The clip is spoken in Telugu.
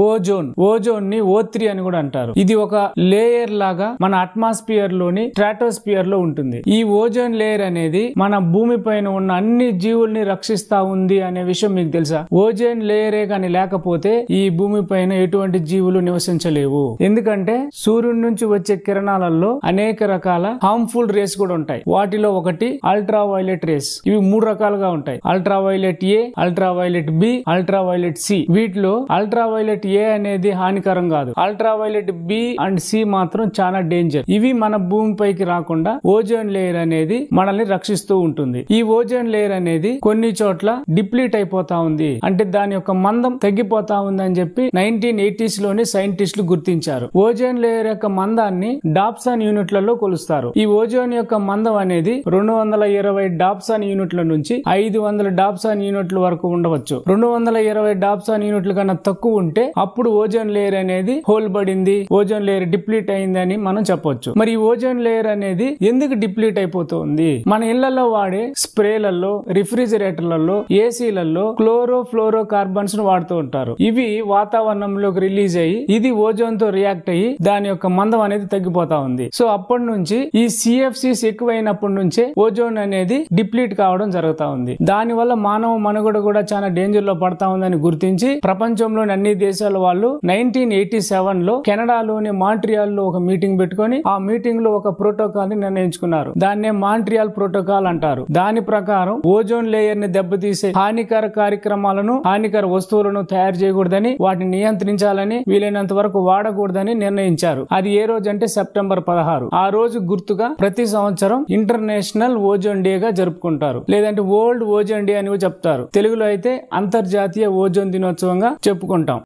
ఓజోన్ ని O3 అని కూడా అంటారు. ఇది ఒక లేయర్ లాగా మన అట్మాస్ఫియర్ లోని స్ట్రాటోస్ఫియర్ లో ఉంటుంది. ఈ ఓజోన్ లేయర్ అనేది మన భూమి పైన ఉన్న అన్ని జీవుల్ని రక్షిస్తా ఉంది అనే విషయం మీకు తెలుసా? ఓజోన్ లేయరే కానీ లేకపోతే ఈ భూమి పైన ఎటువంటి జీవులు నివసించలేవు. ఎందుకంటే సూర్యుడి నుంచి వచ్చే కిరణాలలో అనేక రకాల హార్మ్ఫుల్ రేస్ కూడా ఉంటాయి. వాటిలో ఒకటి అల్ట్రా వైలెట్ రేస్. ఇవి 3 రకాలుగా ఉంటాయి. Ultraviolet a, ultraviolet b, ultraviolet c. వీటిలో అల్ట్రా వైలెట్ ఏ అనేది హానికరం కాదు. Ultraviolet b and c మాత్రం చాలా డేంజర్. ఇవి మన భూమిపైకి రాకుండా ఓజోన్ లేయర్ అనేది మనల్ని రక్షిస్తూ ఉంటుంది. ఈ ఓజోన్ లేయర్ అనేది కొన్ని చోట్ల డిప్లీట్ అయిపోతా ఉంది, అంటే దాని యొక్క మందం తగ్గిపోతా ఉంది అని చెప్పి 1980s లోనే సైంటిస్టులు గుర్తించారు. ఓజోన్ లేయర్ యొక్క మందాన్ని డాప్సన్ యూనిట్లలో కొలుస్తారు. ఈ ఓజోన్ యొక్క మందం అనేది 220 డాప్సన్ యూనిట్ల నుంచి 500 డాప్సన్ యూనిట్ల వరకు ఉండవచ్చు. 220 డాప్సన్ యూనిట్ల కన్నా తక్కువ ఉంటే అప్పుడు ఓజోన్ లేయర్ అనేది హోల్ పడింది, ఓజోన్ లేయర్ డిప్లీట్ అయింది అని మనం చెప్పొచ్చు. మరి ఈ ఓజోన్ లేయర్ అనేది ఎందుకు డిప్లీట్ అయిపోతుంది? మన ఇళ్లలో వాడే స్ప్రేలలో, రిఫ్రిజిరేటర్లలో, ఏసీలలో ఫ్లోరో కార్బన్స్ ను వాడుతూ ఉంటారు. ఇవి వాతావరణంలోకి రిలీజ్ అయ్యి ఇది ఓజోన్ తో రియాక్ట్ అయ్యి దాని యొక్క మందం అనేది తగ్గిపోతా ఉంది. సో అప్పటి నుంచి ఈ CFCs ఎక్కువైనప్పటి నుంచే ఓజోన్ అనేది డిప్లీట్ కావడం జరుగుతా ఉంది. దాని వల్ల మానవ మనుగడ కూడా చాలా డేంజర్ లో పడతా ఉందని గుర్తించి ప్రపంచంలోని అన్ని దేశాల వాళ్ళు 1987 లో కెనడాలోని మాంట్రియాల్ లో ఒక మీటింగ్ పెట్టుకొని ఆ మీటింగ్ లో ఒక ప్రోటోకాల్ ని నిర్ణయించుకున్నారు. దాన్నే మాంట్రియాల్ ప్రోటోకాల్ అంటారు. దాని ప్రకారం ఓజోన్ లేయర్ ని దెబ్బతీసే హానికర కార్యక్రమాలను, హానికర వస్తువులను తయారు చేయకూడదని, వాటిని నియంత్రించాలని, వీలైనంత వరకు వాడకూడదని నిర్ణయించారు. అది ఏ రోజు అంటే సెప్టెంబర్ 16. ఆ రోజు గుర్తుగా ప్రతి సంవత్సరం ఇంటర్నేషనల్ ఓజోన్ డే గా జరుపుకుంటారు. లేదంటే వరల్డ్ ఓజోన్ డే అని చెప్తారు. తెలుగులో అయితే అంతర్జాతీయ ఓజోన్ దినోత్సవంగా చెప్పుకుంటాం.